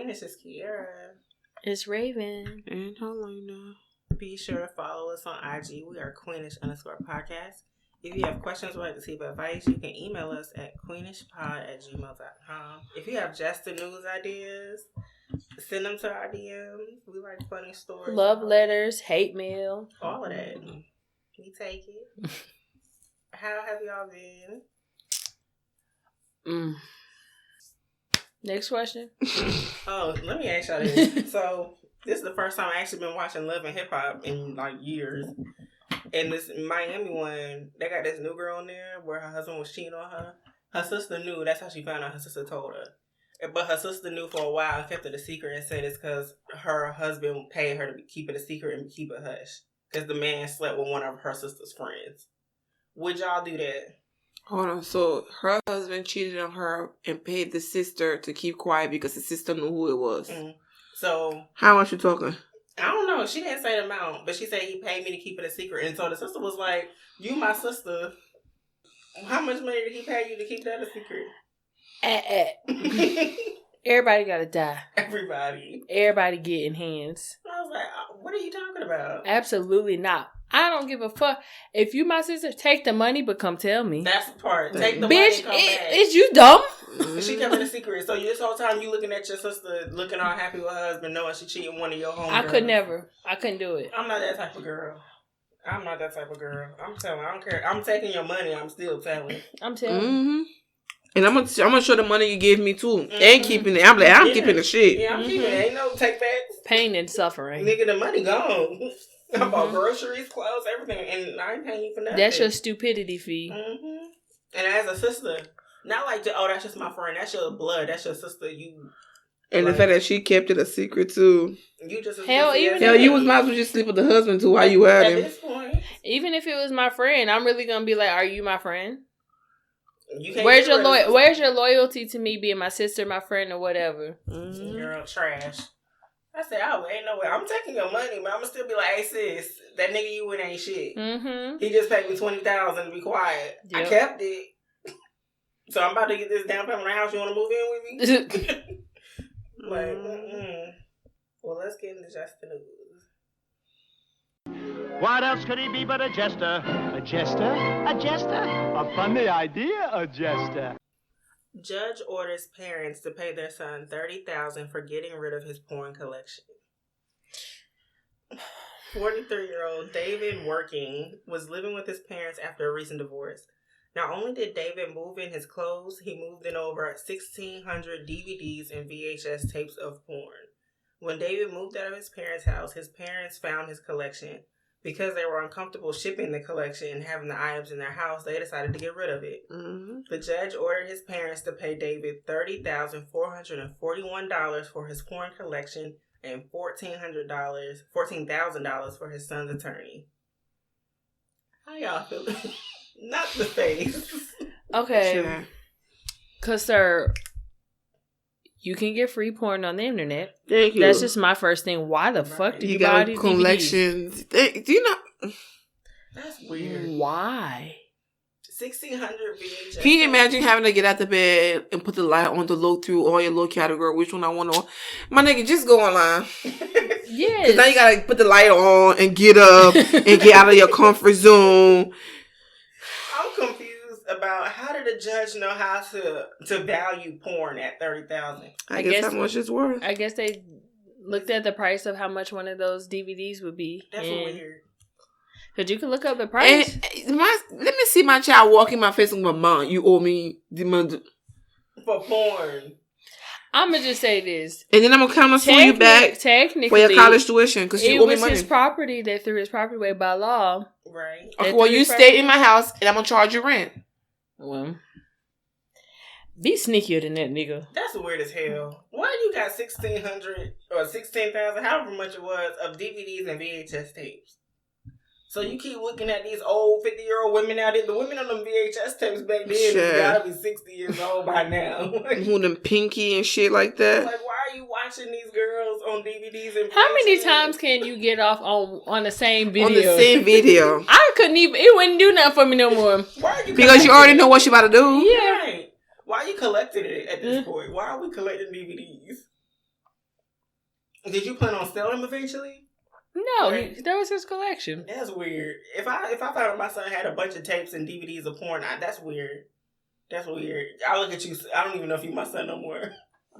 Queenish is Kiara. It's Raven. And Helena. Be sure to follow us on IG. We are queenish_podcast. If you have questions or like to see advice, you can email us at queenishpod@gmail.com. If you have just the news ideas, send them to our DMs. We like funny stories. Love letters, hate mail. All of that. We take it. How have y'all been? Next question. Oh, let me ask y'all this. So, this is the first time I actually been watching Love and Hip Hop in like years. And this Miami one, they got this new girl in there where her husband was cheating on her. Her sister knew. That's how she found out. Her sister told her. But her sister knew for a while and kept it a secret and said it's because her husband paid her to keep it a secret and keep it hush. Because the man slept with one of her sister's friends. Would y'all do that? Hold on. So her husband cheated on her and paid the sister to keep quiet because the sister knew who it was. Mm. So how much you talking? I don't know. She didn't say the amount, but she said he paid me to keep it a secret. And so the sister was like, "You my sister. How much money did he pay you to keep that a secret?" Everybody gotta die. Everybody getting hands. I was like, "What are you talking about?" Absolutely not. I don't give a fuck. If you my sister, take the money, but come tell me. That's the part. Take the money and come back. Is you dumb? She kept it a secret. So this whole time you looking at your sister, looking all happy with her husband, knowing she cheating one of your homegirls. I could never. I couldn't do it. I'm not that type of girl. I'm telling. I don't care. I'm taking your money. I'm still telling. I'm telling. Mm-hmm. And I'm gonna show the money you gave me too. Mm-hmm. And keeping it. I'm keeping the shit. Yeah, I'm keeping it. Ain't no take backs. Pain and suffering. Nigga, the money gone. I bought groceries, clothes, everything, and I ain't paying you for nothing. That's your stupidity fee. Mm-hmm. And as a sister, not like, oh, that's just my friend. That's your blood. That's your sister. You. And like, the fact that she kept it a secret too. You just you was might as well just sleep with the husband too while you had him. At this point, even if it was my friend, I'm really gonna be like, "Are you my friend?" You can't Where's your loyalty to me being my sister, my friend, or whatever? Mm-hmm. Girl, trash. I said, ain't no way. I'm taking your money, but I'm gonna still be like, "Hey sis, that nigga you with ain't shit. Mm-hmm. He just paid me $20,000 to be quiet. Yep. I kept it. So I'm about to get this down payment on the house. You want to move in with me?" Like, well, let's get into just the news. What else could he be but a jester? A jester? A jester? A funny idea, a jester. Judge orders parents to pay their son $30,000 for getting rid of his porn collection. 43-year-old David Working was living with his parents after a recent divorce. Not only did David move in his clothes, he moved in over 1,600 DVDs and VHS tapes of porn. When David moved out of his parents' house, his parents found his collection. Because they were uncomfortable shipping the collection and having the items in their house, they decided to get rid of it. Mm-hmm. The judge ordered his parents to pay David $30,441 for his porn collection and $14,000 for his son's attorney. How y'all feeling? Not the face. Okay. Sure. Cause sir, you can get free porn on the internet. Thank you. That's just my first thing. Why the fuck do you buy these collections? Do you know? That's weird. Why? 1,600 VHS. Can you imagine having to get out the bed and put the light on to look through all your little category? Which one I want to? My nigga, just go online. Yes. Because now you gotta put the light on and get up and get out of your comfort zone. I'm confused about how did the judge know how to value porn at $30,000? I guess how much it's worth. I guess they looked at the price of how much one of those DVDs would be. That's weird. Cause you can look up the price. And let me see my child walk in my face with my mom. You owe me the money for porn. I'm gonna just say this, and then I'm gonna come and sue you back technically for your college tuition because you owe me money. It was his property. They threw his property away by law. Right. Okay, well, you stay in my house and I'm gonna charge you rent. Well, be sneakier than that, nigga. That's weird as hell. Why you got 1,600 or 16,000, however much it was, of DVDs and VHS tapes? So you keep looking at these old 50-year-old women out there. The women on them VHS tapes back then gotta be 60 years old by now. Who them Pinky and shit like that. Like, why are you watching these girls on DVDs and VHS? How many times can you get off on the same video? On the same video. I couldn't even. It wouldn't do nothing for me no more. Why are you? Because you already know what you about to do. Yeah. Right. Why are you collecting it at this point? Why are we collecting DVDs? Did you plan on selling him eventually? No, that was his collection. That's weird. If I found out my son had a bunch of tapes and DVDs of porn, that's weird. That's weird. I look at you. I don't even know if you my son no more.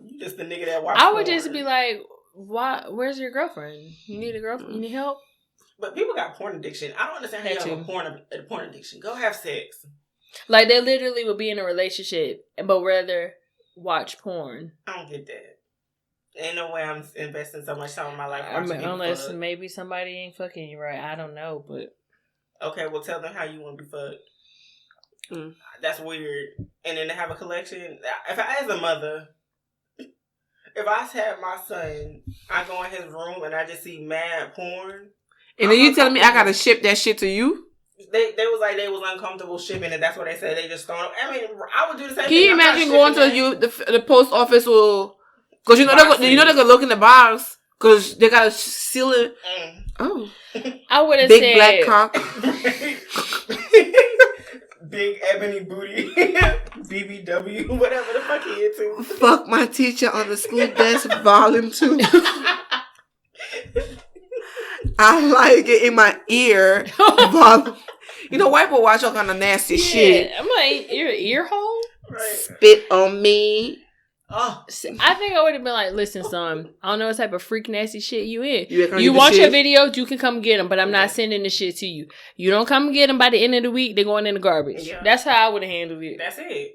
You just the nigga that watches. I would just be like, "Why? Where's your girlfriend? You need a girlfriend? You need help?" But people got porn addiction. I don't understand how you have a porn addiction. Go have sex. Like they literally would be in a relationship, but rather watch porn. I don't get that. Ain't no way I'm investing so much time in my life. Unless maybe somebody ain't fucking you right. I don't know, but okay, well tell them how you want to be fucked. That's weird. And then to have a collection. If I, as a mother, if I had my son, I go in his room and I just see mad porn. And then you telling me I gotta ship that shit to you? They was like they was uncomfortable shipping it. That's what they said. They just thrown it. I mean, I would do the same thing. Can you imagine going to the post office will, because you know they're gonna look in the box because they gotta seal it. Oh, I would have big said black cock, big ebony booty, BBW, whatever the fuck he into. Fuck my teacher on the school desk, volume 2. I like it in my ear. You know, white people watch all kind of nasty shit. I'm like, your ear hole? Right. Spit on me. Oh. I think I would have been like, listen, son, I don't know what type of freak nasty shit you in. You want your videos, you can come get them, but I'm not sending the shit to you. You don't come get them by the end of the week, they're going in the garbage. Yeah. That's how I would have handled it. That's it.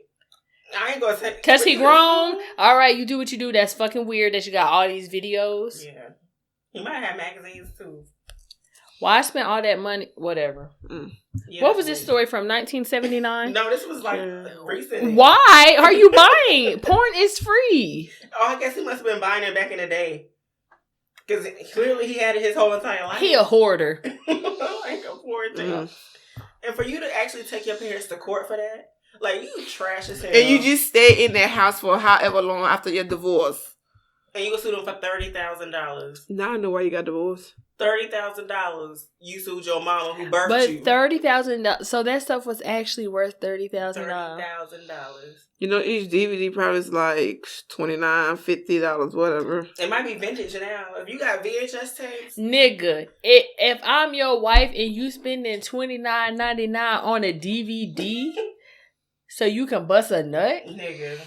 I ain't gonna say. Because he grown. All right, you do what you do. That's fucking weird that you got all these videos. Yeah. He might have magazines too. Why I spent all that money? Whatever. Yeah, what was this story from 1979? No, this was like recent. Why are you buying? Porn is free. Oh, I guess he must have been buying it back in the day. Because clearly he had it his whole entire life. He a hoarder. Like a poor thing. And for you to actually take your parents to court for that, like you trash as hell. And you just stay in their house for however long after your divorce. And you go sue them for $30,000. Now I know why you got divorced. $30,000. You sued your mama who birthed but you. $30,000. So that stuff was actually worth $30,000. $30,000. You know, each DVD probably is like $29, $50, whatever. It might be vintage now. If you got VHS tapes, nigga, if I'm your wife and you spending $29.99 on a DVD, so you can bust a nut, nigga,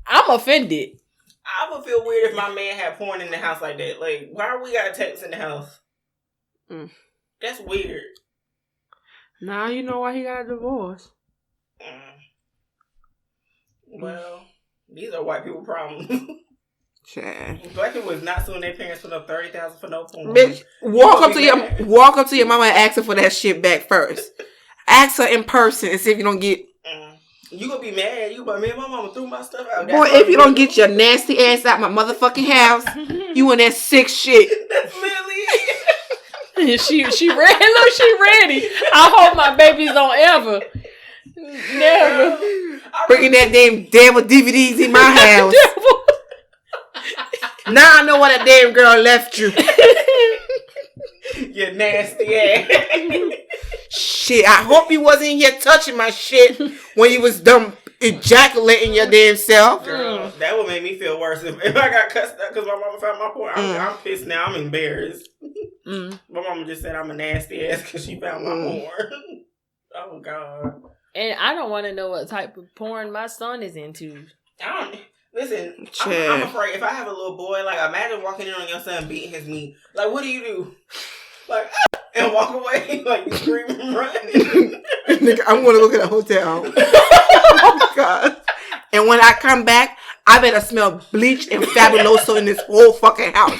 I'm offended. I would feel weird if my man had porn in the house like that. Like, why we got tapes in the house? That's weird. Now you know why he got a divorce. Well, these are white people problems. Chad. Black people is not suing their parents for no $30,000 for no porn. Bitch, walk up to your mama and ask her for that shit back first. Ask her in person and see if you don't get. You gonna be mad. You but me and my mama threw my stuff out. Boy, if you don't get your nasty ass out my motherfucking house, you in that sick shit. That's Lily. she ready. Look, she ready. I hope my babies don't ever. Never. Bringing that damn devil DVDs in my house. Now I know why that damn girl left you. You nasty ass. Shit, I hope you wasn't here touching my shit when you was dumb ejaculating your damn self. Girl, that would make me feel worse if I got cussed out because my mama found my porn. I'm pissed now. I'm embarrassed. My mama just said I'm a nasty ass because she found my porn. Oh, God. And I don't want to know what type of porn my son is into. Listen, I'm afraid if I have a little boy, like, imagine walking in on your son beating his knee. Like, what do you do? Like, and walk away, like, you scream and run. Nigga, I'm going to go get a hotel. Oh, God. And when I come back, I better smell bleach and Fabuloso in this whole fucking house.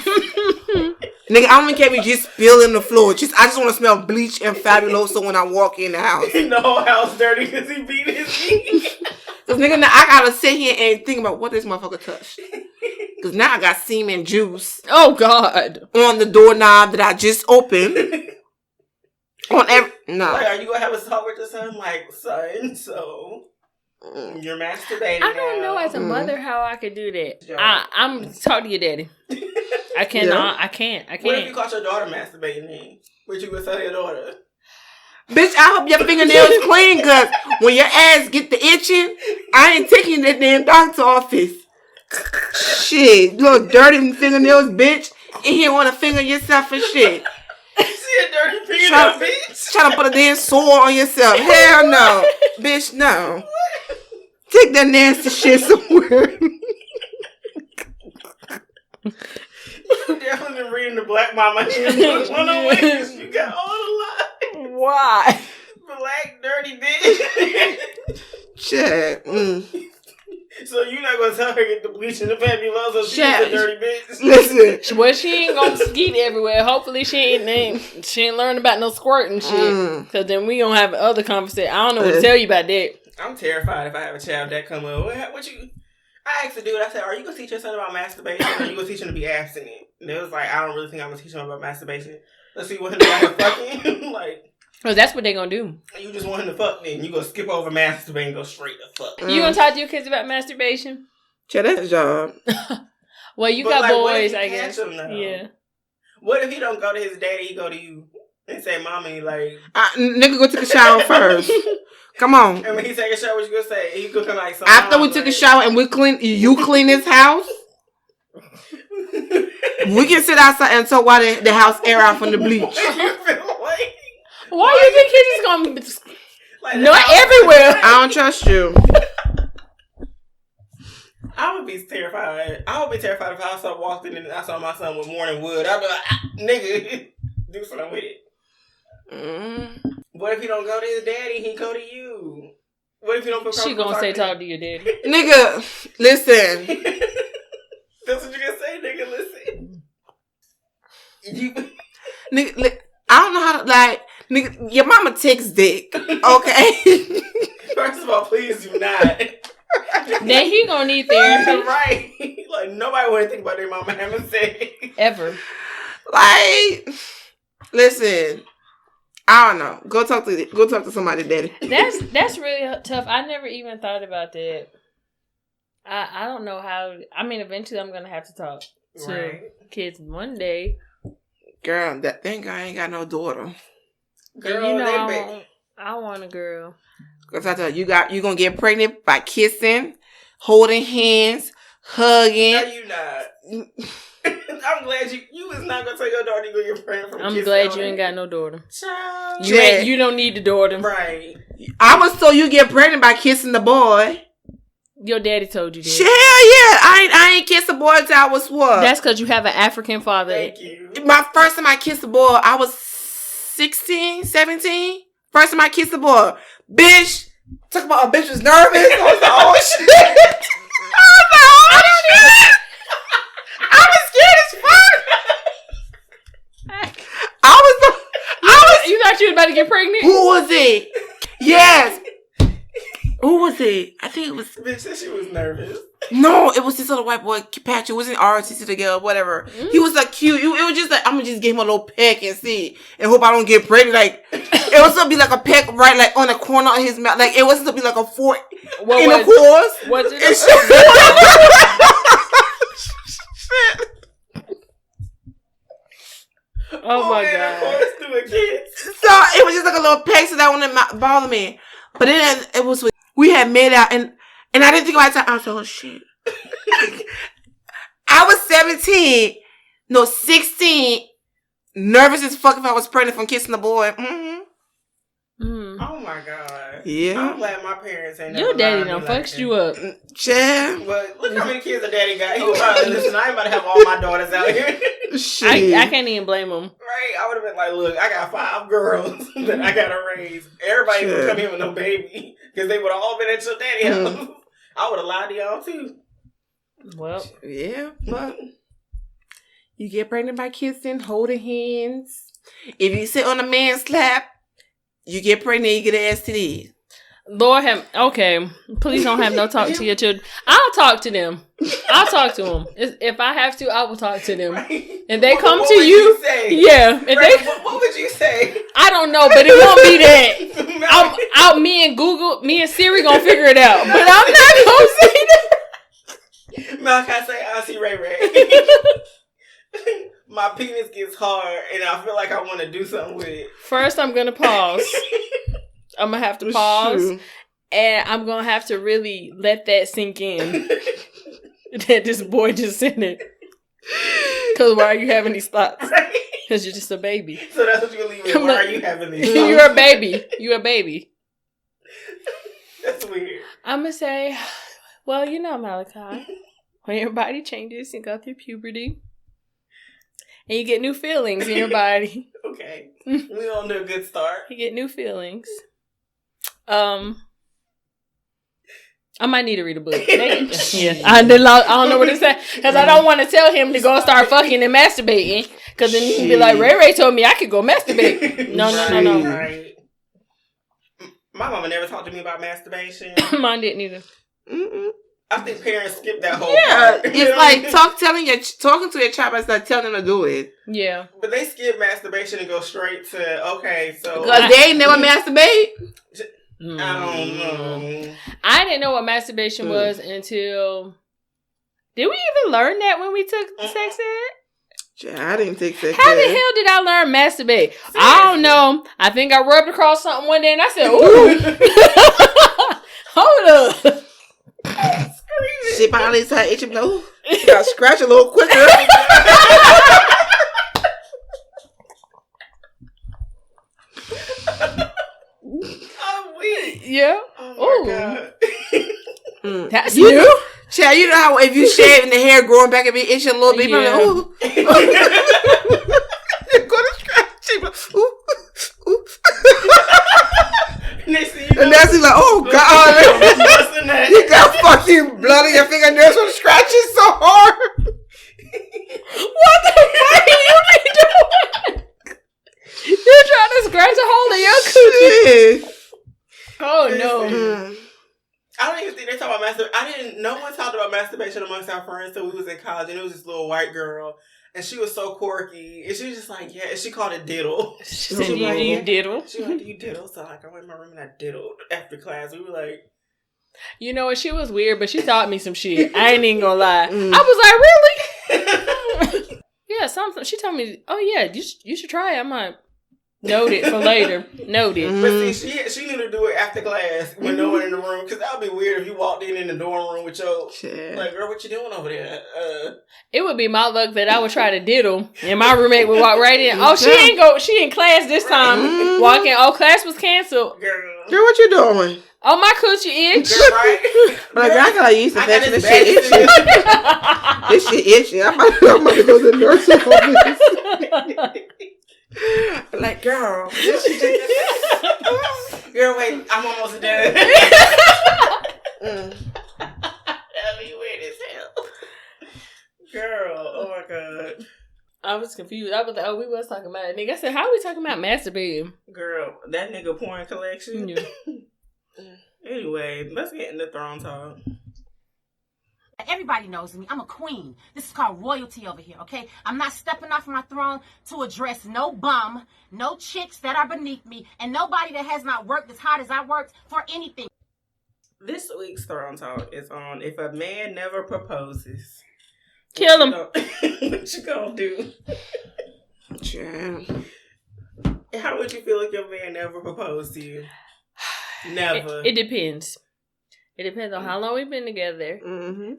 Nigga, I don't care if you just spill in the floor. I just want to smell bleach and Fabuloso when I walk in the house. The whole house dirty because he beat his knee. Because, nigga, now I got to sit here and think about what this motherfucker touched. Because now I got semen juice. Oh, God. On the doorknob that I just opened. No. Like, are you going to have a talk with your son? Like, son, so you're masturbating I don't know as a mother how I could do that. I'm talking to your daddy. I cannot. Yeah. I can't. What if you caught your daughter masturbating then? What you would tell your daughter? Bitch, I hope your fingernails clean, because when your ass get the itching, I ain't taking you to that damn doctor's office. Shit, you little dirty fingernails, bitch. And you want to finger yourself and shit. She a dirty peanut, bitch. Trying to put a damn sore on yourself. Hell no. Bitch, no. Take that nasty shit somewhere. You definitely been reading the Black Mama handbook 101. You got all the lies. Why? Black dirty bitch. Shit. So you're not gonna tell her to get the bleach and the fabuloso? She's a dirty bitch. Listen. Well, she ain't gonna skeet everywhere. Hopefully, she ain't learned about no squirting shit. Cause then we gonna have other conversation. I don't know what to tell you about that. I'm terrified if I have a child that come up. What you? I asked the dude. I said, "Are you gonna teach your son about masturbation, or are you gonna teach him to be abstinent?" And it was like, "I don't really think I'm gonna teach him about masturbation. Let's see what him about fucking like." Cause that's what they gonna do. You just want him to fuck, then you gonna skip over masturbate and go straight to fuck. You gonna talk to your kids about masturbation? Yeah, that's a job. Well, you But got like, boys, I guess. Him, though? Yeah. What if he don't go to his daddy? He go to you and say, "Mommy, like." Nigga, go take a shower first. Come on. And when he take a shower, what you gonna say? He gonna come like after we took a shower and you clean this house. We can sit outside and talk while the house air out from the bleach. Why you think he's just gonna like, not everywhere? I don't trust you. I would be terrified. I would be terrified if I walked in and I saw my son with morning wood. I'd be like, nigga, do something with it. What if he don't go to his daddy? He go to you. What if you don't feel comfortable? She gonna say talk to your daddy. Nigga, listen. That's what you gonna say, nigga. Listen. Nigga, I don't know how to, like, nigga, your mama takes dick, okay? First of all, please do not. Then he gonna need therapy. Right. Like, nobody want to think about their mama having sex. Ever. Like, listen, I don't know. Go talk to somebody, daddy. That's really tough. I never even thought about that. I don't know how. I mean, eventually I'm gonna have to talk to kids one day. Girl, that thing I ain't got no daughter. Girl, you know, I want a girl. Cause I tell you, you gonna get pregnant by kissing, holding hands, hugging. No, you not. I'm glad you was not gonna tell your daughter you gonna get pregnant from. I'm glad you ain't got no daughter. Child. You don't need the daughter, right? I was told you get pregnant by kissing the boy. Your daddy told you that. Hell yeah, I ain't kissed a boy till I was what? That's because you have an African father. Thank you. My first time I kissed a boy, I was 16, 17. First time I kissed a boy. Bitch, talk about a bitch was nervous. I was like, oh shit. I was scared as fuck. You thought you was about to get pregnant? Who was it? Yes. Who was it? I think it was. Bitch said she was nervous. No, it was this little white boy, Patrick. It wasn't RTC the girl, whatever. He was like cute. It was just like, I'm gonna just give him a little peck and see, and hope I don't get pregnant. Like, it was gonna be like a peck right, like on the corner of his mouth. Like, it wasn't gonna be like a fork in the course. What's it? Oh my god! So it was just like a little peck, so that wouldn't bother me. But then it was we had made out, and I didn't think about it. I was like, oh shit. I was 17, no 16, nervous as fuck if I was pregnant from kissing the boy. Oh my god! Yeah, I'm glad my parents ain't. Your daddy done fucked you up. Yeah. But look how many kids a daddy got. He was probably listen. I ain't about to have all my daughters out here. Shit. I can't even blame him. Right? I would have been like, look, I got 5 girls that I gotta raise. Everybody would come here with no baby because they would have all been at your daddy house. I would have lied to y'all too. Well, yeah, but you get pregnant by kissing, holding hands. If you sit on a man's lap, you get pregnant, you get an STD. Lord have, okay, please don't have no talk to your children. I'll talk to them. I'll talk to them. If I have to, I will talk to them. Right. And they come what to would you say? Yeah. Right. What would you say? I don't know, but it won't be that. Me and Siri gonna figure it out. But I'm not gonna say that. Malachi say, I see Ray Ray. My penis gets hard and I feel like I want to do something with it. First, I'm gonna pause. I'm gonna have to pause, and I'm gonna have to really let that sink in. That this boy just said it. Because why are you having these thoughts? Because you're just a baby. So that's what you're leaving. Why are you having these thoughts? You're a baby. You're a baby. That's weird. I'm going to say, well, you know, Malachi, when your body changes, you go through puberty, and you get new feelings in your body. Okay. We on to a good start. You get new feelings. I might need to read a book. Yeah, I don't know what to say because I don't want to tell him to go start fucking and masturbating because then he can be like, Ray told me I could go masturbate. No. Right. My mama never talked to me about masturbation. Mine didn't either. Mm-mm. I think parents skip that whole part. It's like talking to your child instead of telling them to do it. Yeah. But they skip masturbation and go straight to, okay, so. Because they ain't never masturbate. I don't know. I didn't know what masturbation was until... Did we even learn that when we took sex ed? I didn't take sex ed. How the hell did I learn masturbate? Seriously? I don't know. I think I rubbed across something one day and I said, ooh. Hold up. She finally started itching. Ooh. She got to scratch a little quicker. I'm weak. Yeah. Oh my God. That's new. Chad, you know how if you shave and the hair growing back and be itching a little bit, you're like, ooh. You're going to scratch. She like, ooh, ooh. And that's like, oh God. You got fucking blood in your fingernails from scratching so hard. What the fuck are you doing? You're trying to scratch a hole in your coochie. Oh no. I don't even think they talk about masturbation. No one talked about masturbation amongst our friends till we was in college, and it was this little white girl, and she was so quirky, and she was just like, yeah, and she called it diddle. She said, you diddle? She was like, do you diddle? So like, I went in my room and I diddled after class. We were like, you know what? She was weird, but she taught me some shit. I ain't even gonna lie. I was like, really? Yeah, something. She told me, oh yeah, you should try it. I'm like, noted for later. Noted. But see, she knew to do it after class when no one in the room, because that would be weird if you walked in the dorm room with your like, girl, what you doing over there? It would be my luck that I would try to diddle, and my roommate would walk right in. Oh, she in class this time. Walk in. Oh, class was canceled. Girl, what you doing? Oh, my coochie itch. Girl, right? Like, I gotta use the fact this shit itchy. This shit itchy. I'm about to go to the nursing home. Like, girl. Girl, wait, I'm almost done. That'd be weird as hell. Girl, oh my God. I was confused. I was like, oh, we was talking about it. Nigga, I said, how are we talking about masturbating? Girl, that nigga porn collection. Yeah. Anyway, let's get into throne talk. Everybody knows me. I'm a queen. This is called royalty over here, okay? I'm not stepping off my throne to address no bum, no chicks that are beneath me, and nobody that has not worked as hard as I worked for anything. This week's throne talk is on if a man never proposes. Kill him. What you gonna do? How would you feel if your man never proposed to you? Never. It depends. It depends on how long we've been together.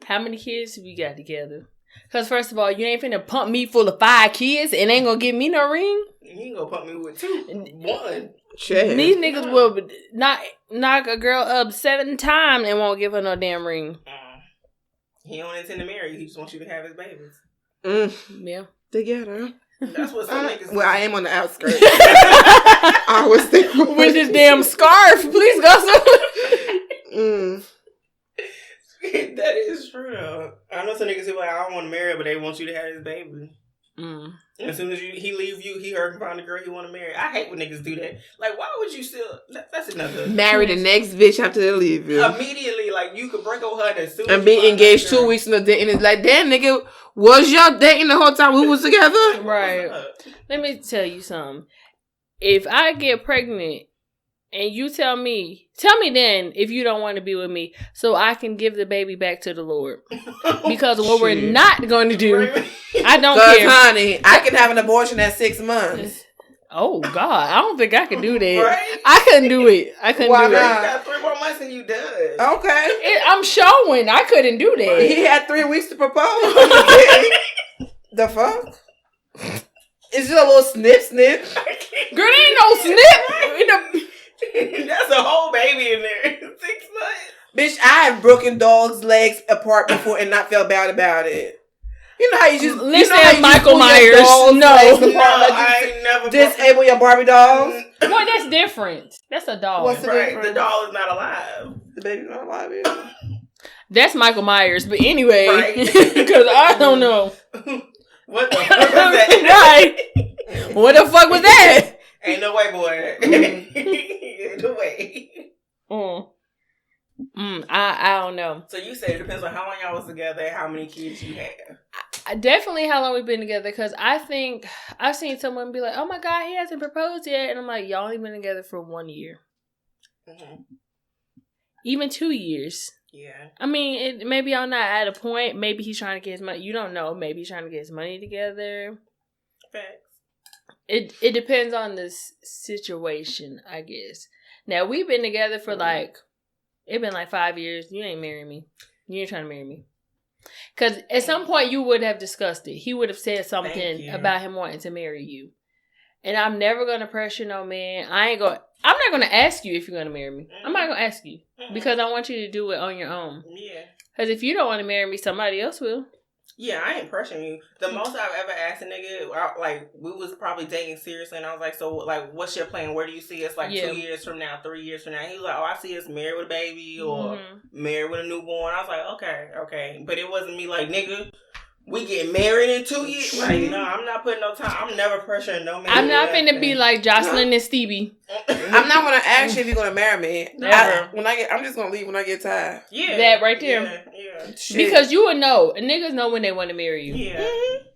How many kids we got together. Because first of all, you ain't finna pump me full of 5 kids and ain't gonna give me no ring. You ain't gonna pump me with 2. 1. These niggas will knock a girl up 7 times and won't give her no damn ring. He don't intend to marry you. He just wants you to have his babies. Yeah. Together. That's what some niggas. Well, I am on the outskirts. I was thinking with this damn scarf. Please go. That is true though. I know some niggas who like, I don't want to marry her, but they want you to have his baby. As soon as he leave you, he heard and found a girl he want to marry. I hate when niggas do that. Like, why would you still? That's another. Marry the next bitch after they leave you. Immediately, like you could break up with her as soon and be engaged 2 weeks in a day, and it's like, damn, nigga, was y'all dating the whole time we was together? Right. Let me tell you something. If I get pregnant and you tell me then if you don't want to be with me so I can give the baby back to the Lord. Because what we're not going to do, I don't care. Because, honey, I can have an abortion at 6 months. Oh, God. I don't think I could do that. Right? I couldn't do it. Why You got 3 more months and you done. Okay. I'm showing. I couldn't do that. He had 3 weeks to propose. The fuck? It's just a little snip. Girl, there ain't no snip. That's a whole baby in there. 6 months. Bitch, I had broken dogs' legs apart before and not felt bad about it. You know how you just listen, Michael Myers. No, I ain't never disable your Barbie dolls. Well, that's different. That's a doll. What's the difference? The doll is not alive. The baby's not alive either. That's Michael Myers. But anyway, Right. because I don't know. What the fuck was that? Right. What the fuck was that? Ain't no way, boy. Ain't no way. I don't know. So you said it depends on how long y'all was together and how many kids you had. Definitely how long we've been together, because I think I've seen someone be like, oh my God, he hasn't proposed yet. And I'm like, y'all only been together for 1 year. Mm-hmm. Even 2 years. Yeah. I mean, maybe y'all not at a point. Maybe he's trying to get his money. You don't know. Maybe he's trying to get his money together. Facts. It depends on the situation, I guess. Now, we've been together for it's been 5 years. You ain't marrying me. You ain't trying to marry me. Because at some point, you would have discussed it. He would have said something about him wanting to marry you. And I'm never going to pressure no man. I'm not going to ask you if you're going to marry me. Mm-hmm. I'm not going to ask you. Mm-hmm. Because I want you to do it on your own. Yeah. Because if you don't want to marry me, somebody else will. Yeah, I ain't pressuring you. The most I've ever asked a nigga, we was probably dating seriously, and I was like, so, what's your plan? Where do you see us, 2 years from now, 3 years from now? He was like, I see us married with a baby, or married with a newborn. I was like, okay. But it wasn't me like, nigga, we get married in 2 years? No, I'm not putting no time. I'm never pressuring no man. I'm not finna be like Jocelyn and Stevie. I'm not gonna ask you if you're gonna marry me. Never. I'm just gonna leave when I get tired. Yeah. That right there. Yeah. Because you would know. Niggas know when they want to marry you. Yeah. Mm-hmm.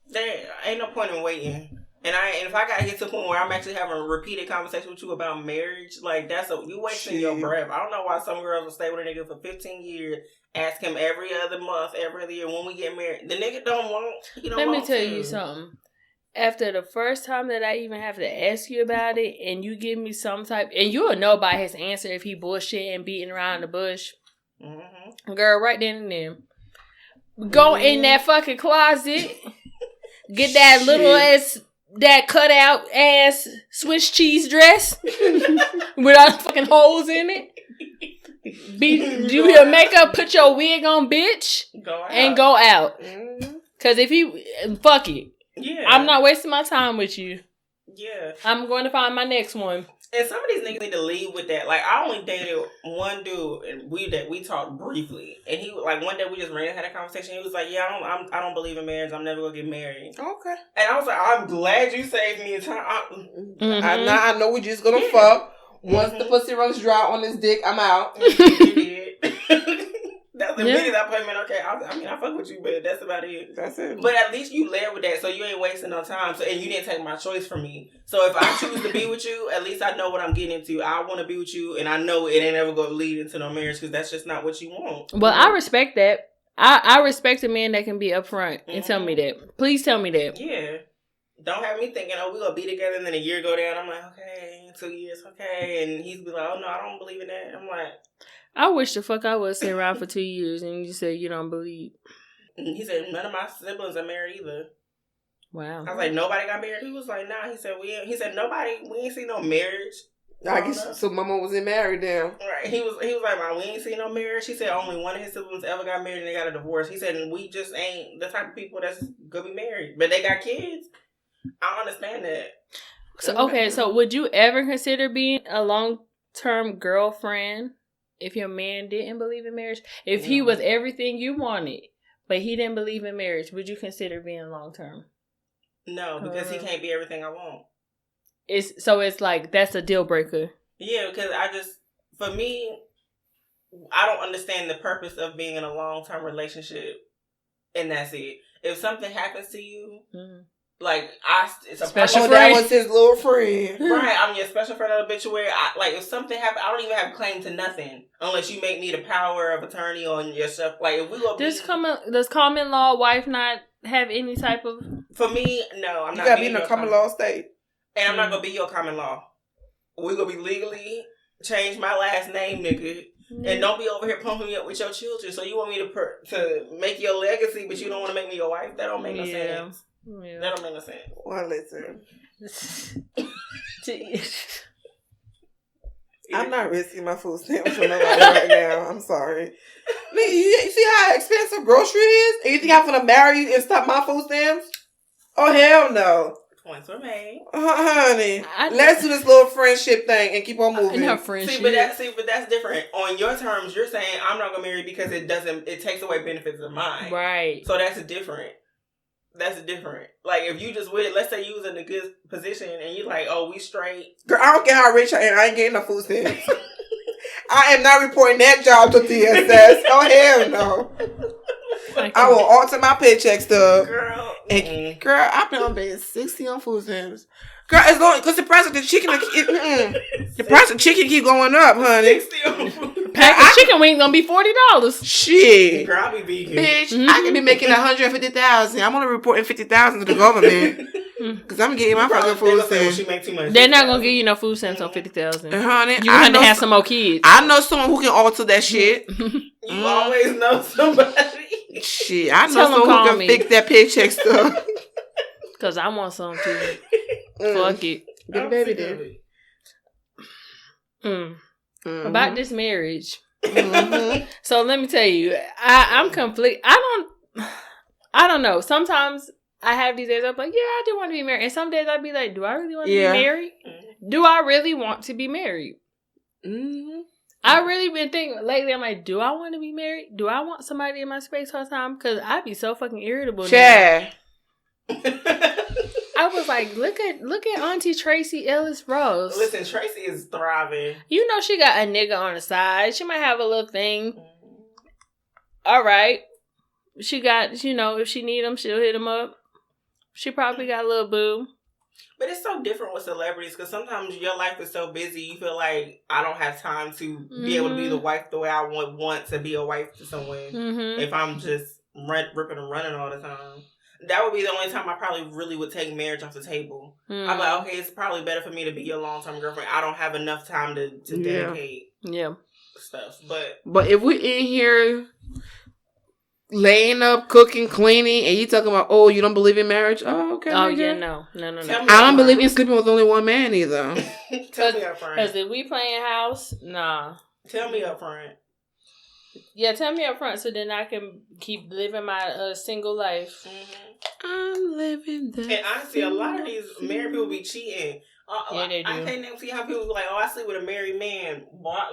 There ain't no point in waiting. And if I gotta get to the point where I'm actually having a repeated conversation with you about marriage, you wasting your breath. I don't know why some girls will stay with a nigga for 15 years, ask him every other month, every other year when we get married. The nigga don't want. Let me tell you something. After the first time that I even have to ask you about it, and you give me some type, and you'll know by his answer if he bullshit and beating around the bush. Mm-hmm. Girl, right then and there. Go in that fucking closet, get that little ass, that cutout ass Swiss cheese dress with all the fucking holes in it. Do your makeup, put your wig on, bitch, and go out. Cause if he fuck it, I'm not wasting my time with you. Yeah, I'm going to find my next one. And some of these niggas need to leave with that. I only dated one dude, and we talked briefly, and he one day we just had a conversation. He was like, "Yeah, I don't believe in marriage. I'm never gonna get married." Okay. And I was like, "I'm glad you saved me a time." I know we just gonna fuck. Once the pussy runs dry on this dick, I'm out. You did. That's the minute I put him in. Okay, I fuck with you, but that's about it. That's it. But at least you led with that, so you ain't wasting no time. So, and you didn't take my choice from me. So if I choose to be with you, at least I know what I'm getting into. I want to be with you, and I know it ain't ever going to lead into no marriage because that's just not what you want. Well, I respect that. I respect a man that can be upfront and tell me that. Please tell me that. Yeah. Don't have me thinking, we're going to be together, and then a year go down. I'm like, okay, 2 years, okay. And he's be like, oh, no, I don't believe in that. I'm like... I wish the fuck I would stay around for 2 years and you said you don't believe. He said, none of my siblings are married either. Wow. I was like, nobody got married? He was like, nah. He said, nobody, we ain't seen no marriage. I guess so mama wasn't married then. Right. He was like, we ain't seen no marriage. He said only one of his siblings ever got married and they got a divorce. He said, and we just ain't the type of people that's gonna be married. But they got kids. I understand that. So would you ever consider being a long-term girlfriend if your man didn't believe in marriage? If he was everything you wanted, but he didn't believe in marriage, would you consider being long-term? No, because he can't be everything I want. It's like, that's a deal breaker. Yeah, because for me, I don't understand the purpose of being in a long-term relationship, and that's it. If something happens to you, it's a special friend. That was his little friend. Right, I'm your special friend of the obituary. If something happens, I don't even have claim to nothing unless you make me the power of attorney on yourself. If we go, does common law wife not have any type of? For me, no, I'm not. You gotta be in a common law state, and I'm not gonna be your common law. We gonna be legally change my last name, nigga. And don't be over here pumping me up with your children. So you want me to make your legacy, but you don't want to make me your wife? That don't make no sense. Yeah. That don't make no sense. Well, listen. I'm not risking my food stamps for nobody right now. I'm sorry. You see how expensive grocery is? And you think I'm gonna marry you and stop my food stamps? Oh, hell no. Points were made. Honey, let's do this little friendship thing and keep on moving. In her friendship. See, but that's different. On your terms, you're saying I'm not gonna marry because it takes away benefits of mine. Right. So that's different. That's different. Like, if you just with it, let's say you was in a good position and you like, oh, we straight. Girl, I don't care how rich I am. I ain't getting no food stamps. I am not reporting that job to DSS. Oh, hell no. I will alter my paycheck stuff. Girl. And, girl, I've been on paying 60 on food stamps. Girl, it's going, because the price of the chicken, the price of chicken keep going up, honey. 60 on food. Pack of chicken wings gonna be $40. Shit. Girl, I'll be vegan. Bitch, I could be making $150,000. I'm only reporting $50,000 to the government. Because I'm getting my fucking food stamps. She make too much. They're not gonna give you no food stamps on $50,000. Honey, you have to have some more kids. I know someone who can alter that shit. You always know somebody. Shit, I know someone who can fix that paycheck stuff. Because I want some too. Fuck it. Get a baby there. About this marriage. So let me tell you, I'm complete. I don't know. Sometimes I have these days I'm like, yeah, I do want to be married. And some days I'd be like, do I really want to be married? Do I really want to be married? I really been thinking lately, I'm like, do I want to be married? Do I want somebody in my space all the time? Because I'd be so fucking irritable now. I was like, look at Auntie Tracy Ellis Ross. Listen, Tracy is thriving. You know she got a nigga on the side. She might have a little thing. All right. She got, if she need him, she'll hit him up. She probably got a little boo. But it's so different with celebrities because sometimes your life is so busy, you feel like I don't have time to be able to be the wife the way I want to be a wife to someone. If I'm just ripping and running all the time. That would be the only time I probably really would take marriage off the table. I'm like, okay, it's probably better for me to be your long-term girlfriend. I don't have enough time to dedicate stuff. But if we're in here laying up, cooking, cleaning, and you talking about, oh, you don't believe in marriage? Oh, okay. Oh, yeah, no. I don't believe in sleeping with only one man either. Tell me up front. Because if we playing house, nah. Tell me up front. Yeah, tell me up front so then I can keep living my single life. I'm living the And honestly, a lot of these married people be cheating. Yeah, they do. I can't see how people be like, oh, I sleep with a married man.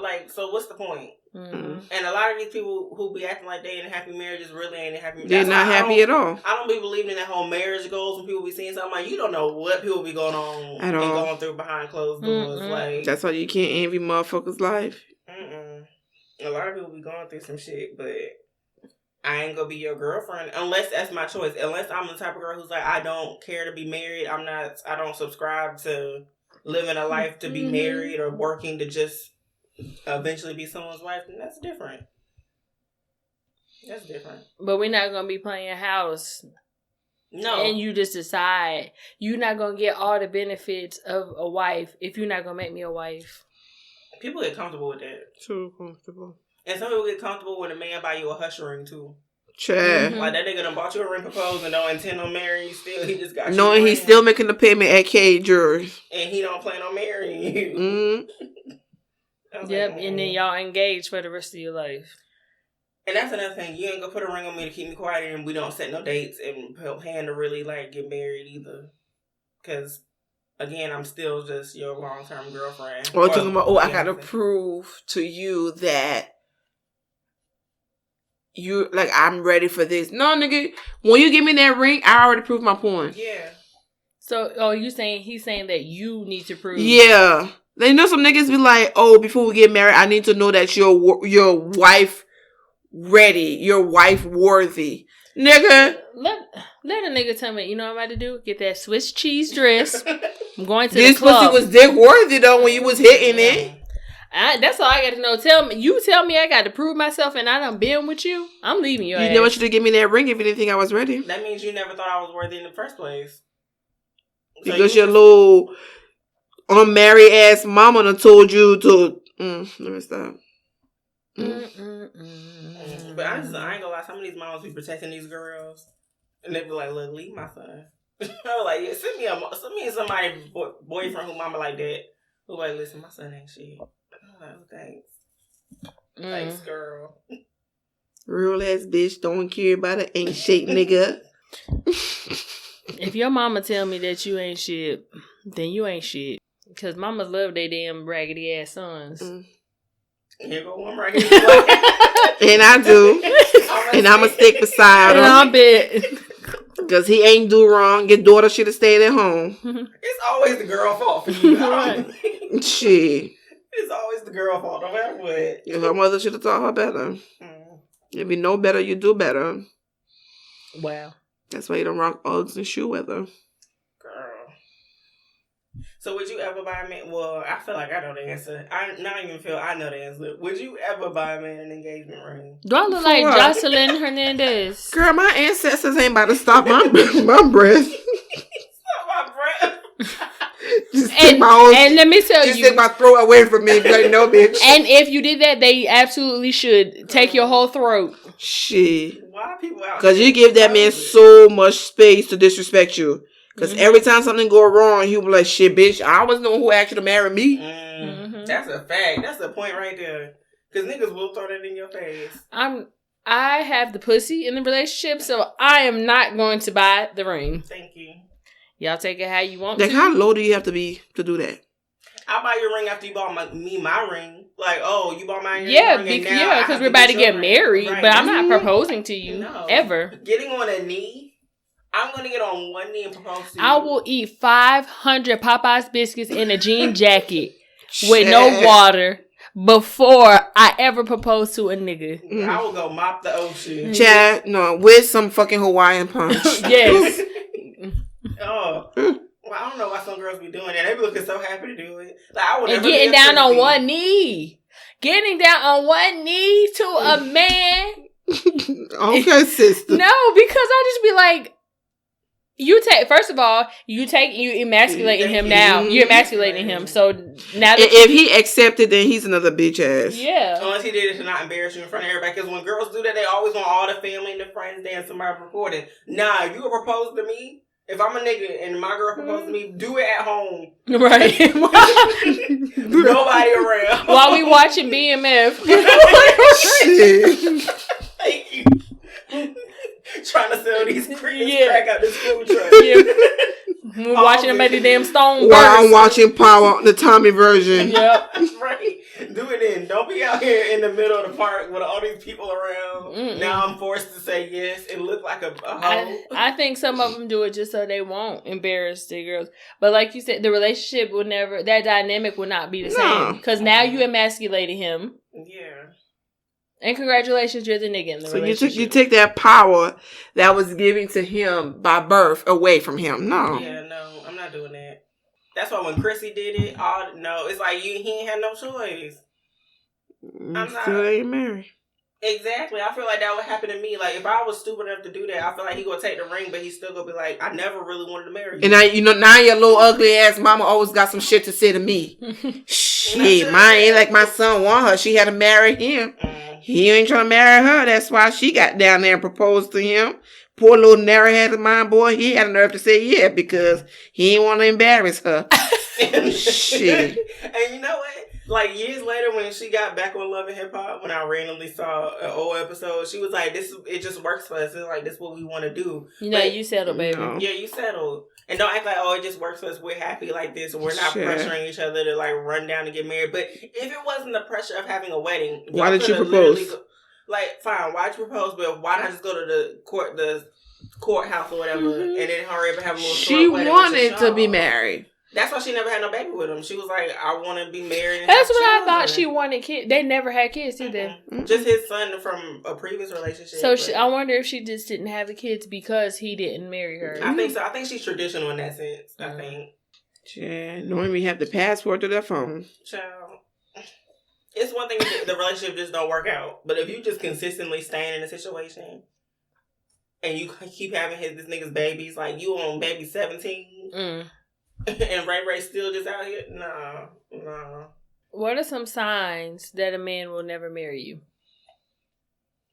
Like, so what's the point? And a lot of these people who be acting like they in happy marriages really ain't in happy. They're not happy at all. I don't be believing in that whole marriage goals when people be seeing something like, you don't know what people be going on at and all. Going through behind closed doors. Like, that's why you can't envy motherfuckers' life. A lot of people be going through some shit, but I ain't gonna be your girlfriend unless that's my choice. Unless I'm the type of girl who's like, I don't care to be married. I don't subscribe to living a life to be married or working to just eventually be someone's wife. And that's different. That's different. But we're not gonna be playing house. No. And you just decide you're not gonna get all the benefits of a wife if you're not gonna make me a wife. People get comfortable with that. Too comfortable. And some people get comfortable when a man buy you a hush ring too. Chad. Like that nigga done bought you a ring, proposed, and don't intend on marrying you still. He just got you. Knowing he's still making the payment at K Jewelry. And he don't plan on marrying you. Yep, like, and then y'all engage for the rest of your life. And that's another thing. You ain't gonna put a ring on me to keep me quiet, and we don't set no dates and plan to really like get married either. Because again, I'm still just your long-term girlfriend. Or talking about, I gotta prove to you that you, like, I'm ready for this. No, nigga, when you give me that ring, I already proved my point. Yeah. So, he's saying that you need to prove. Yeah. You know some niggas be like, before we get married, I need to know that your wife ready, your wife worthy. Nigga. Let a nigga tell me, you know what I'm about to do? Get that Swiss cheese dress. I'm going to this the club. This pussy was dick worthy though when you was hitting it. That's all I got to know. You tell me I got to prove myself and I done been with you. I'm leaving your ass. You never should have given me that ring if you didn't think I was ready. That means you never thought I was worthy in the first place. Because your little unmarried ass mama done told you to... let me stop. But I ain't gonna lie, some of these moms be protecting these girls, and they be like, "Look, leave my son." I was like, yeah, send me somebody boyfriend who mama like that. Who like, listen, my son ain't shit. I'm like, oh, thanks. Thanks, girl. Real ass bitch, don't care about an ain't shit nigga. If your mama tell me that you ain't shit, then you ain't shit. Because mamas love their damn raggedy ass sons. Here go one raggedy boy. And I do. And I'ma stick beside him. I bet. Because he ain't do wrong. Your daughter should have stayed at home. It's always the girl fault for you. Right. Shit. It's always the girl fault, no matter what. If her mother should have taught her better. If you know better, you do better. Wow. That's why you don't rock Uggs and shoe weather. Girl. So would you ever buy a man? Well, I feel like I know the answer. I know the answer. Would you ever buy a man an engagement ring? Do I look like what? Jocelyn Hernandez? Girl, my ancestors ain't about to stop my breath. Stop my breath. Just take my own, and let me tell just you, take my throat away from me. Like, no, bitch. and if you did that, they absolutely should take your whole throat. Shit. Why are people out? Because you give that man so much space to disrespect you. Because every time something go wrong, he'll be like, shit, bitch, I was the one who asked you to marry me. That's a fact. That's the point right there. Because niggas will throw that in your face. I have the pussy in the relationship, so I am not going to buy the ring. Thank you. Y'all take it how you want Like, to. how low do you have to be to do that? I'll buy your ring after you bought my ring. Like, oh, you bought my ring. Yeah, ring because we're about to get married, right. but I'm not proposing to you ever. Getting on a knee, I'm going to get on one knee and propose to you. I will eat 500 Popeyes biscuits in a jean jacket with no water before I ever propose to a nigga. I will go mop the ocean. Chad, no, with some fucking Hawaiian punch. Yes. Oh. Well, I don't know why some girls be doing that. They be looking so happy to do it. Like, I would And getting down on one knee. Getting down on one knee to a man. Okay, sister. No, because I just be like, first of all, you emasculating him now. You're emasculating him. So now that if he accepted, then he's another bitch ass. Yeah. Unless he did it to not embarrass you in front of everybody. Because when girls do that, they always want all the family and the friends there and somebody recording. Nah, if you gonna propose to me, if I'm a nigga and my girl proposed to me, do it at home. Right. Nobody around. While we watching BMF. Shit. Thank you. Trying to sell these creams crack out this food truck. We're watching them at the damn Stone While I'm watching Power, the Tommy version. Yep. Right. Do it then. Don't be out here in the middle of the park with all these people around. Now I'm forced to say yes and look like a hoe. I think some of them do it just so they won't embarrass the girls. But like you said, the relationship will never, that dynamic will not be the same. Because now you emasculated him. Yeah. And congratulations, you're the nigga in the relationship. So you take that power that was given to him by birth away from him. No. Yeah, no, I'm not doing that. That's why when Chrissy did it, it's like he ain't had no choice. Still ain't married. Exactly. I feel like that would happen to me. Like, if I was stupid enough to do that, I feel like he gonna take the ring, but he's still gonna be like, I never really wanted to marry you. And now your little ugly ass mama always got some shit to say to me. Shit, mine ain't like my son want her. She had to marry him. He ain't trying to marry her. That's why she got down there and proposed to him. Poor little narrow-headed mind boy. He had the nerve to say yeah because he didn't want to embarrass her. Shit. And you know what? Like, years later, when she got back on Love and Hip Hop, when I randomly saw an old episode, she was like, it just works for us. It's like, this is what we want to do. You settled, baby. No. Yeah, you settled. And don't act like, it just works for us. We're happy like this. And we're not pressuring each other to, like, run down and get married. But if it wasn't the pressure of having a wedding, why did you propose? Fine, why'd you propose? But why not just go to the courthouse or whatever, and then hurry up and have a little She wanted to be married. That's why she never had no baby with him. She was like, I want to be married. And That's what I thought. She wanted kids. They never had kids, did they? Just his son from a previous relationship. So I wonder if she just didn't have the kids because he didn't marry her. I think so. I think she's traditional in that sense. I think. Yeah, don't even have the password to their phone. Child. It's one thing if the relationship just don't work out. But if you just consistently staying in a situation and you keep having this nigga's babies, like you on baby 17... And Ray still just out here? No. What are some signs that a man will never marry you?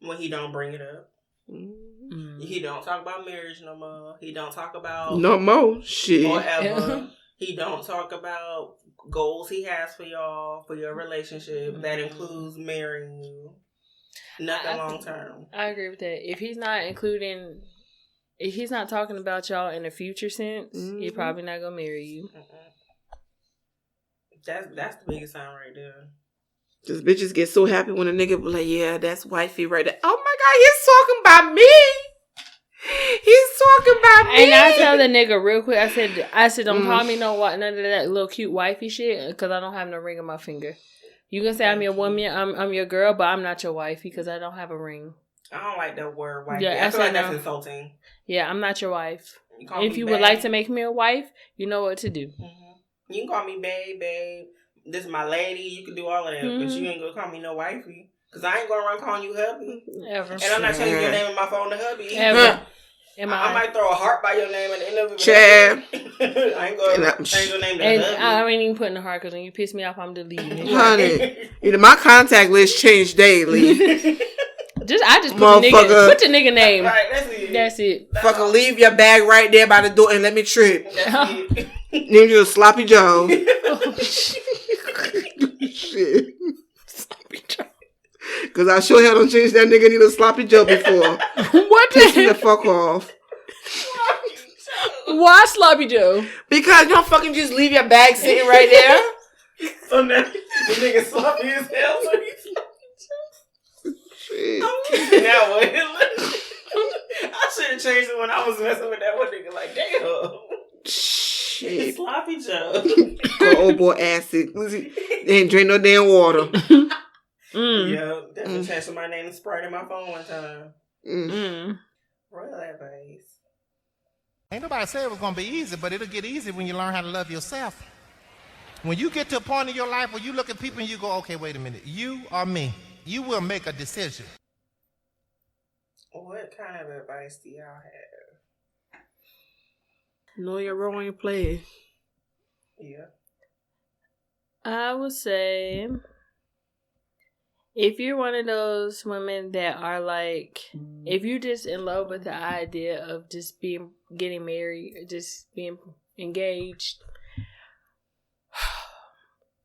When he don't bring it up. Mm. He don't talk about marriage no more. He don't talk about No more shit. forever. He don't talk about goals he has for y'all, for your relationship. That includes marrying you. Nothing long term. I agree with that. If he's not talking about y'all in a future sense, he's probably not gonna marry you. That's the biggest sign right there. Just bitches get so happy when a nigga be like, yeah, that's wifey right there. Oh my God, he's talking about me. He's talking about me. And I tell the nigga real quick, I said, don't call me none of that little cute wifey shit, because I don't have no ring on my finger. You can say I'm your woman, I'm your girl, but I'm not your wifey because I don't have a ring. I don't like that word wifey. Yeah, I feel like that's insulting. Yeah, I'm not your wife. If you would like to make me a wife, you know what to do. Mm-hmm. You can call me babe. This is my lady. You can do all of that, but you ain't gonna call me no wifey. Because I ain't going around calling you hubby. Ever. And I'm not changing your name in my phone to hubby. Ever. I might throw a heart by your name at the end of it. Chad. I ain't going to change your name to hubby. I ain't even putting a heart, because when you piss me off, I'm deleting it. Honey, my contact list changed daily. I just put the nigga name. Right, that's it. Fucking leave your bag right there by the door and let me trip. That's it. Name you a Sloppy Joe. Shit. Sloppy Joe. Because I sure hell don't change that nigga need a Sloppy Joe before. What the fuck off. Why Sloppy Joe? Because you don't fucking just leave your bag sitting right there. So now the nigga sloppy as hell. So he's Shit. I'm keeping that one. I should have changed it when I was messing with that one nigga. Like, damn. Shit. Sloppy Joe. Old boy acid. They ain't drink no damn water. Yeah, definitely changed my name and Sprite in my phone one time. Royal advice. Ain't nobody said it was going to be easy, but it'll get easy when you learn how to love yourself. When you get to a point in your life where you look at people and you go, okay, wait a minute, you or me, you will make a decision. What kind of advice do y'all have? Know your role when you play. Yeah. I would say, if you're one of those women that are like, if you're just in love with the idea of just getting married, or just being engaged,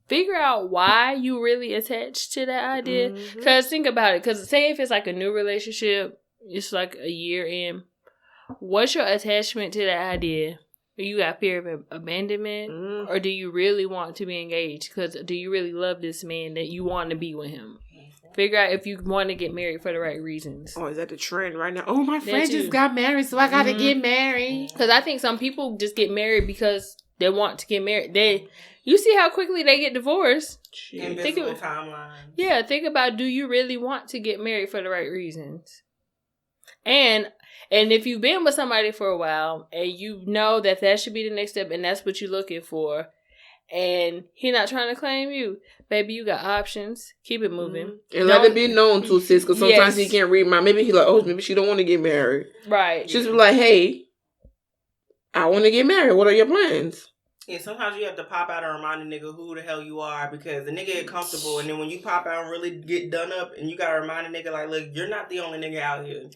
figure out why you really attached to that idea. Because think about it. Because say if it's like a new relationship, it's like a year in, what's your attachment to that idea? Do you got fear of abandonment? Or do you really want to be engaged? Because do you really love this man that you want to be with him? Figure out if you want to get married for the right reasons. Oh, is that the trend right now? Oh, my friend just got married, so I got to get married. Because I think some people just get married because they want to get married. You see how quickly they get divorced. Invisible timeline. Yeah, think about, do you really want to get married for the right reasons? And if you've been with somebody for a while and you know that should be the next step and that's what you're looking for, and he not trying to claim you, baby, you got options. Keep it moving. And let it be known to sis, because sometimes he can't read my. Maybe he like, oh, maybe she don't want to get married. Right. Just be like, hey, I want to get married. What are your plans? Yeah, sometimes you have to pop out and remind a nigga who the hell you are, because the nigga get comfortable, and then when you pop out and really get done up, and you gotta remind a nigga like, look, you're not the only nigga out here.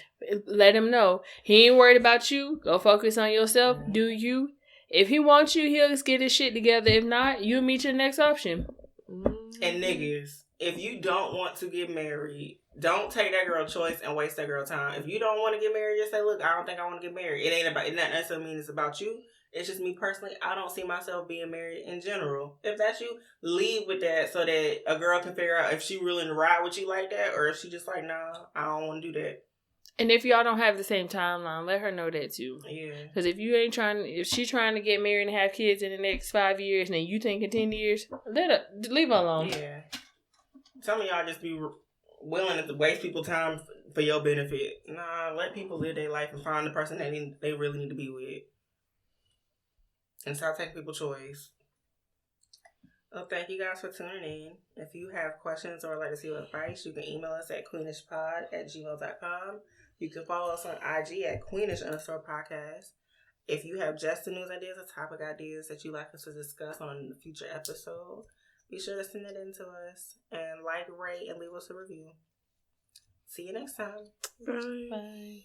Let him know. He ain't worried about you. Go focus on yourself. Do you. If he wants you, he'll just get his shit together. If not, you'll meet your next option. And niggas, if you don't want to get married, don't take that girl choice and waste that girl time. If you don't want to get married, just say, look, I don't think I want to get married. It not necessarily mean it's about you. It's just me personally. I don't see myself being married in general. If that's you, leave with that so that a girl can figure out if she really ride with you like that, or if she just like, nah, I don't want to do that. And if y'all don't have the same timeline, let her know that too. Yeah. Because if she's trying to get married and have kids in the next 5 years, and then you thinking 10 years, leave her alone. Yeah. Some of y'all just be willing to waste people's time for your benefit. Nah, let people live their life and find the person that they really need to be with. And stop taking people's choice. Well, thank you guys for tuning in. If you have questions or like to see advice, you can email us at queenishpod@gmail.com. You can follow us on IG at queenish_podcast. If you have just the news ideas or topic ideas that you'd like us to discuss on a future episode, Be sure to send it in to us and like, rate, and leave us a review. See you next time. Bye. Bye.